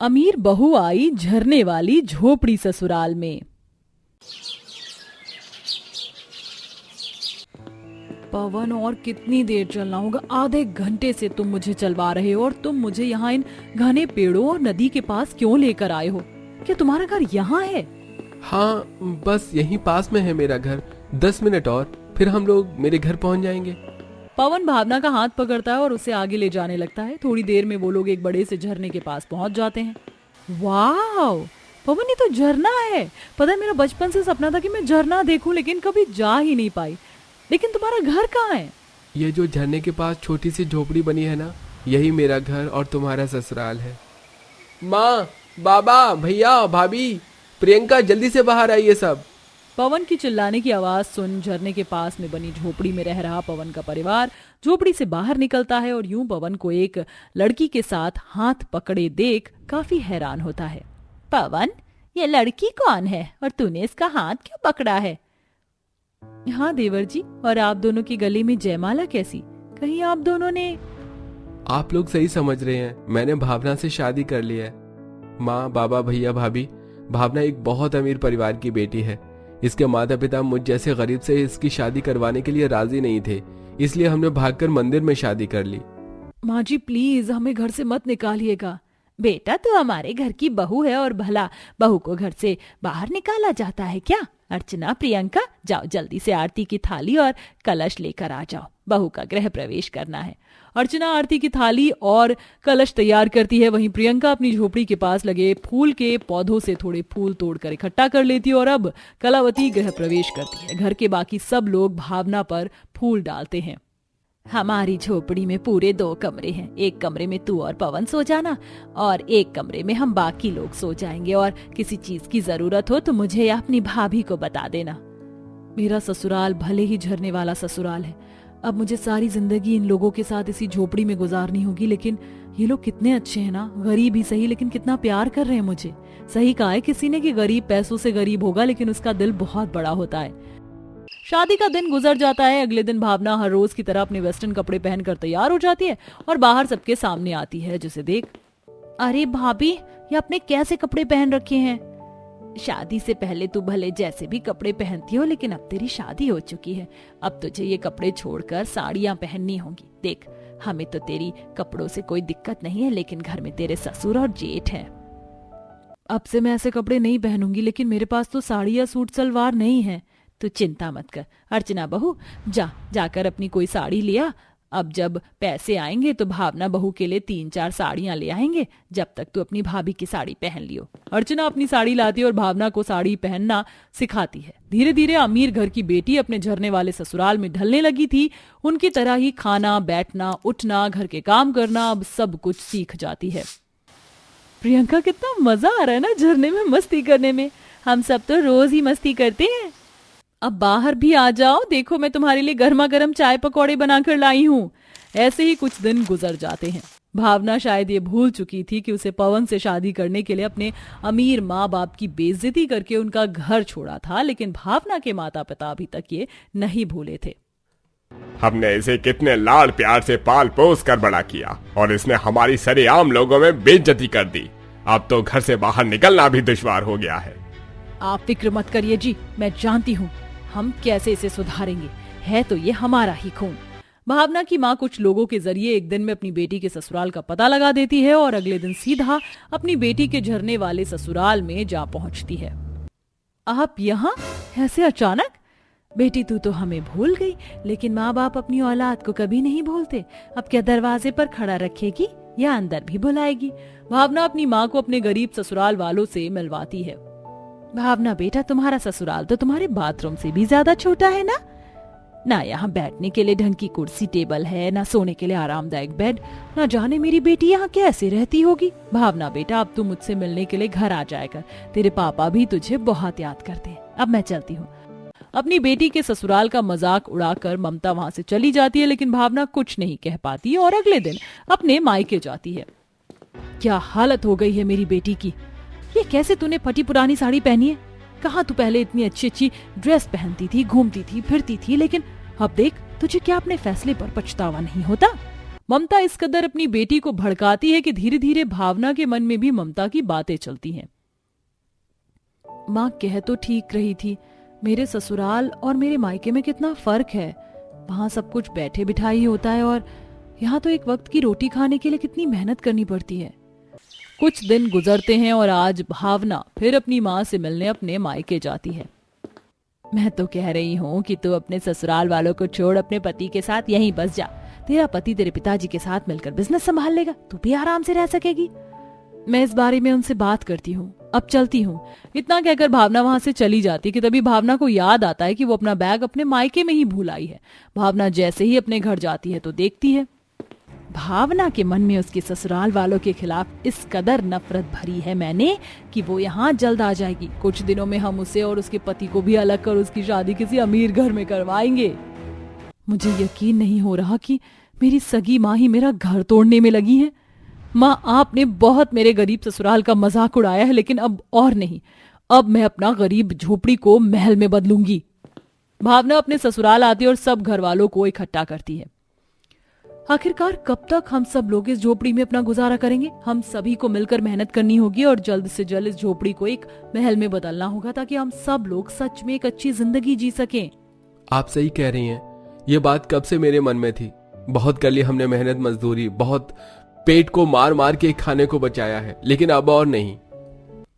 अमीर बहू आई झरने वाली झोपड़ी ससुराल में। पवन, और कितनी देर चलना होगा? आधे घंटे से तुम मुझे चलवा रहे हो और तुम मुझे यहाँ इन घने पेड़ों और नदी के पास क्यों लेकर आए हो? क्या तुम्हारा घर यहाँ है? हाँ, बस यहीं पास में है मेरा घर। 10 मिनट और फिर हम लोग मेरे घर पहुँच जाएंगे। पवन भावना का हाथ पकड़ता है और उसे आगे ले जाने लगता है। थोड़ी देर में वो लोग एक बड़े से झरने के पास पहुंच जाते हैं। वाह पवन, ये तो झरना है। पता है, मेरा बचपन से सपना था कि मैं झरना देखूं, लेकिन कभी जा ही नहीं पाई। लेकिन तुम्हारा घर कहाँ है? ये जो झरने के पास छोटी सी झोपड़ी बनी है ना, यही मेरा घर और तुम्हारा ससुराल है। माँ, बाबा, भैया, भाभी, प्रियंका, जल्दी से बाहर आइए सब। पवन की चिल्लाने की आवाज सुन झरने के पास में बनी झोपड़ी में रह रहा पवन का परिवार झोपड़ी से बाहर निकलता है और यूं पवन को एक लड़की के साथ हाथ पकड़े देख काफी हैरान होता है। पवन, ये लड़की कौन है और तूने इसका हाथ क्यों पकड़ा है? हाँ देवर जी, और आप दोनों की गले में जयमाला कैसी? कहीं आप दोनों ने? आप लोग सही समझ रहे हैं, मैंने भावना से शादी कर ली है। माँ, बाबा, भैया, भाभी, भावना एक बहुत अमीर परिवार की बेटी है। इसके माता पिता मुझ जैसे गरीब से इसकी शादी करवाने के लिए राजी नहीं थे, इसलिए हमने भागकर मंदिर में शादी कर ली। माँ जी प्लीज हमें घर से मत निकालिएगा। बेटा, तू हमारे घर की बहू है और भला बहू को घर से बाहर निकाला जाता है क्या? अर्चना, प्रियंका, जाओ जल्दी से आरती की थाली और कलश लेकर आ जाओ, बहू का गृह प्रवेश करना है। अर्चना आरती की थाली और कलश तैयार करती है। वहीं प्रियंका अपनी झोपड़ी के पास लगे फूल के पौधों से थोड़े फूल तोड़कर इकट्ठा कर लेती है और अब कलावती गृह प्रवेश करती है। घर के बाकी सब लोग भावना पर फूल डालते हैं। हमारी झोपड़ी में पूरे 2 कमरे हैं। एक कमरे में तू और पवन सो जाना और एक कमरे में हम बाकी लोग सो जाएंगे, और किसी चीज की जरूरत हो तो मुझे या अपनी भाभी को बता देना। मेरा ससुराल भले ही झरने वाला ससुराल है, अब मुझे सारी जिंदगी इन लोगों के साथ इसी झोपड़ी में गुजारनी होगी, लेकिन ये लोग कितने अच्छे हैं ना। गरीब ही सही, लेकिन कितना प्यार कर रहे हैं मुझे। सही कहा है किसी ने कि गरीब पैसों से गरीब होगा, लेकिन उसका दिल बहुत बड़ा होता है। शादी का दिन गुजर जाता है। अगले दिन भावना हर रोज की तरह अपने वेस्टर्न कपड़े पहनकर तैयार हो जाती है और बाहर सबके सामने आती है, जिसे देख, अरे भाभी, ये आपने कैसे कपड़े पहन रखे हैं? शादी से पहले तू भले जैसे भी कपड़े पहनती हो, लेकिन अब तेरी शादी हो चुकी है। अब तुझे ये कपड़े छोड़कर साड़ियां पहननी होंगी। देख, हमें तो तेरी कपड़ों से कोई दिक्कत नहीं है, लेकिन घर में तेरे ससुर और जेठ हैं। अब से मैं ऐसे कपड़े नहीं पहनूंगी, लेकिन मेरे पास तो साड़ी या सूट सलवार नहीं है। तू चिंता मत कर अर्चना बहू, जाकर अपनी कोई साड़ी लिया। अब जब पैसे आएंगे तो भावना बहू के लिए 3-4 साड़ियां ले आएंगे, जब तक तू अपनी भाभी की साड़ी पहन लियो। अर्चना अपनी साड़ी लाती है और भावना को साड़ी पहनना सिखाती है। धीरे धीरे अमीर घर की बेटी अपने झरने वाले ससुराल में ढलने लगी थी। उनकी तरह ही खाना, बैठना, उठना, घर के काम करना, अब सब कुछ सीख जाती है। प्रियंका, कितना मजा आ रहा है ना झरने में मस्ती करने में। हम सब तो रोज ही मस्ती करते हैं। अब बाहर भी आ जाओ, देखो मैं तुम्हारे लिए गर्मा गर्म चाय पकौड़े बनाकर लाई हूँ। ऐसे ही कुछ दिन गुजर जाते हैं। भावना शायद ये भूल चुकी थी कि उसे पवन से शादी करने के लिए अपने अमीर माँ बाप की बेइज्जती करके उनका घर छोड़ा था, लेकिन भावना के माता पिता अभी तक ये नहीं भूले थे। हमने इसे कितने लाड़ प्यार से पाल पोस कर बड़ा किया और इसने हमारी सरेआम लोगों में बेइज्जती कर दी। अब तो घर से बाहर निकलना भी दुश्वार हो गया है। आप फिक्र मत करिए जी, मैं जानती हूँ हम कैसे इसे सुधारेंगे। है तो ये हमारा ही खून। भावना की माँ कुछ लोगों के जरिए एक दिन में अपनी बेटी के ससुराल का पता लगा देती है और अगले दिन सीधा अपनी बेटी के झरने वाले ससुराल में जा पहुंचती है। आप यहाँ ऐसे अचानक? बेटी, तू तो हमें भूल गई, लेकिन माँ बाप अपनी औलाद को कभी नहीं भूलते। अब क्या दरवाजे पर खड़ा रखेगी या अंदर भी बुलाएगी? भावना अपनी माँ को अपने गरीब ससुराल वालों से मिलवाती है। भावना बेटा, तुम्हारा ससुराल तो तुम्हारे बाथरूम से भी ज्यादा छोटा है ना यहाँ बैठने के लिए ढंग की कुर्सी टेबल है, ना सोने के लिए आरामदायक बेड। ना जाने मेरी बेटी यहाँ कैसे रहती होगी। भावना बेटा, अब तू मुझसे मिलने के लिए घर आ जाएगा। तेरे पापा भी तुझे बहुत याद करते हैं। अब मैं चलती हूँ। अपनी बेटी के ससुराल का मजाक उड़ाकर ममता वहाँ से चली जाती है, लेकिन भावना कुछ नहीं कह पाती और अगले दिन अपने मायके जाती है। क्या हालत हो गई है मेरी बेटी की। ये कैसे तूने फटी पुरानी साड़ी पहनी है? कहाँ तू पहले इतनी अच्छी अच्छी ड्रेस पहनती थी, घूमती थी, फिरती थी, लेकिन अब देख, तुझे क्या अपने फैसले पर पछतावा नहीं होता? ममता इस कदर अपनी बेटी को भड़काती है कि धीरे धीरे भावना के मन में भी ममता की बातें चलती हैं। माँ कह तो ठीक रही थी, मेरे ससुराल और मेरे मायके में कितना फर्क है। वहां सब कुछ बैठे बिठाई होता है और यहाँ तो एक वक्त की रोटी खाने के लिए कितनी मेहनत करनी पड़ती है। कुछ दिन गुजरते हैं और आज भावना फिर अपनी माँ से मिलने अपने मायके जाती है। मैं तो कह रही हूँ कि तू अपने ससुराल वालों को छोड़ अपने पति के साथ यहीं बस जा। तेरा पति तेरे पिताजी के साथ मिलकर बिजनेस संभाल लेगा, तू भी आराम से रह सकेगी। मैं इस बारे में उनसे बात करती हूँ, अब चलती हूँ। इतना कहकर भावना वहां से चली जाती कि तभी भावना को याद आता है कि वो अपना बैग अपने मायके में ही भूल आई है। भावना जैसे ही अपने घर जाती है तो देखती है भावना के मन में उसके ससुराल वालों के खिलाफ इस कदर नफरत भरी है मैंने कि वो यहाँ जल्द आ जाएगी। कुछ दिनों में हम उसे और उसके पति को भी अलग कर उसकी शादी किसी अमीर घर में करवाएंगे। मुझे यकीन नहीं हो रहा कि मेरी सगी माँ ही मेरा घर तोड़ने में लगी है। माँ, आपने बहुत मेरे गरीब ससुराल का मजाक उड़ाया है, लेकिन अब और नहीं। अब मैं अपना गरीब झोपड़ी को महल में बदलूंगी। भावना अपने ससुराल आती और सब घर वालों को इकट्ठा करती है। आखिरकार कब तक हम सब लोग इस झोपड़ी में अपना गुजारा करेंगे? हम सभी को मिलकर मेहनत करनी होगी और जल्द से जल्द इस झोपड़ी को एक महल में बदलना होगा ताकि हम सब लोग सच में एक अच्छी जिंदगी जी सकें। आप सही कह रही हैं। ये बात कब से मेरे मन में थी। बहुत कर ली हमने मेहनत मजदूरी, बहुत पेट को मार मार के खाने को बचाया है, लेकिन अब और नहीं।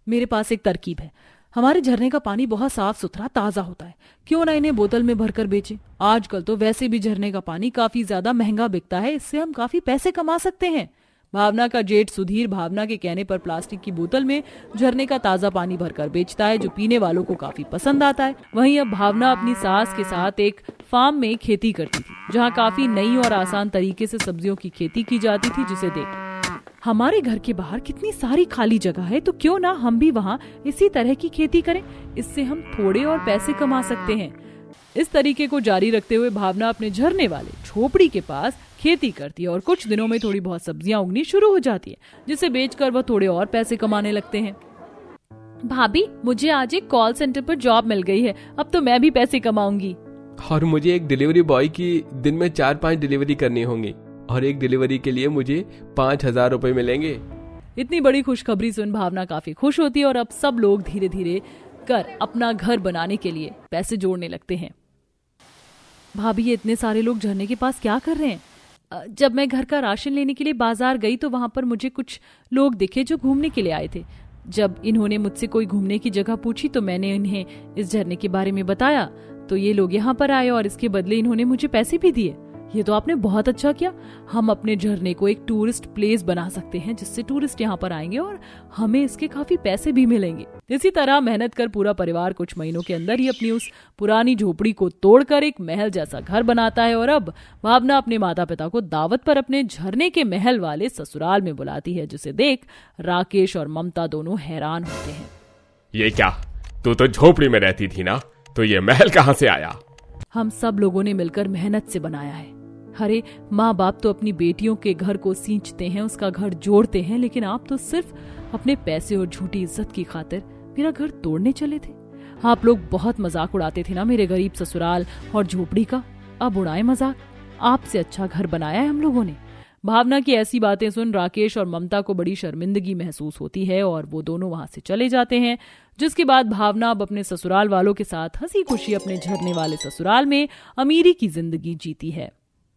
मेरे पास एक तरकीब है। हमारे झरने का पानी बहुत साफ सुथरा ताजा होता है, क्यों ना इन्हें बोतल में भरकर बेचें। आजकल तो वैसे भी झरने का पानी काफी ज्यादा महंगा बिकता है, इससे हम काफी पैसे कमा सकते हैं। भावना का जेठ सुधीर भावना के कहने पर प्लास्टिक की बोतल में झरने का ताजा पानी भरकर बेचता है, जो पीने वालों को काफी पसंद आता है। वहीं अब भावना अपनी सास के साथ एक फार्म में खेती करती थी, जहाँ काफी नई और आसान तरीके से सब्जियों की खेती की जाती थी, जिसे देख हमारे घर के बाहर कितनी सारी खाली जगह है, तो क्यों ना हम भी वहाँ इसी तरह की खेती करें। इससे हम थोड़े और पैसे कमा सकते हैं। इस तरीके को जारी रखते हुए भावना अपने झरने वाले झोपड़ी के पास खेती करती है और कुछ दिनों में थोड़ी बहुत सब्जियां उगनी शुरू हो जाती है, जिसे बेचकर वह थोड़े और पैसे कमाने लगते हैं। भाभी, मुझे आज एक कॉल सेंटर पर जॉब मिल गई है, अब तो मैं भी पैसे कमाऊंगी। और मुझे एक डिलीवरी बॉय की दिन में 4-5 डिलीवरी करनी होंगी और एक डिलीवरी के लिए मुझे 5,000 रुपए मिलेंगे। इतनी बड़ी खुशखबरी सुन भावना काफी खुश होती है और अब सब लोग धीरे धीरे कर अपना घर बनाने के लिए पैसे जोड़ने लगते हैं। भाभी, ये इतने सारे लोग झरने के पास क्या कर रहे हैं? जब मैं घर का राशन लेने के लिए बाजार गई तो वहां पर मुझे कुछ लोग दिखे जो घूमने के लिए आए थे। जब इन्होंने मुझसे कोई घूमने की जगह पूछी तो मैंने इन्हें इस झरने के बारे में बताया, तो ये लोग यहाँ पर आए और इसके बदले इन्होंने मुझे पैसे भी दिए। ये तो आपने बहुत अच्छा किया। हम अपने झरने को एक टूरिस्ट प्लेस बना सकते हैं, जिससे टूरिस्ट यहाँ पर आएंगे और हमें इसके काफी पैसे भी मिलेंगे। इसी तरह मेहनत कर पूरा परिवार कुछ महीनों के अंदर ही अपनी उस पुरानी झोपड़ी को तोड़कर एक महल जैसा घर बनाता है और अब भावना अपने माता पिता को दावत पर अपने झरने के महल वाले ससुराल में बुलाती है, जिसे देख राकेश और ममता दोनों हैरान होते हैं। ये क्या, तू तो झोपड़ी में रहती थी ना, तो ये महल कहाँ से आया? हम सब लोगों ने मिलकर मेहनत से बनाया है। अरे, माँ बाप तो अपनी बेटियों के घर को सींचते हैं, उसका घर जोड़ते हैं, लेकिन आप तो सिर्फ अपने पैसे और झूठी इज्जत की खातिर मेरा घर तोड़ने चले थे। आप लोग बहुत मजाक उड़ाते थे ना मेरे गरीब ससुराल और झोपड़ी का, अब उड़ाए मजाक। आपसे अच्छा घर बनाया है हम लोगों ने। भावना की ऐसी बातें सुन राकेश और ममता को बड़ी शर्मिंदगी महसूस होती है और वो दोनों वहां से चले जाते हैं, जिसके बाद भावना अब अपने ससुराल वालों के साथ हंसी खुशी अपने झरने वाले ससुराल में अमीरी की जिंदगी जीती है।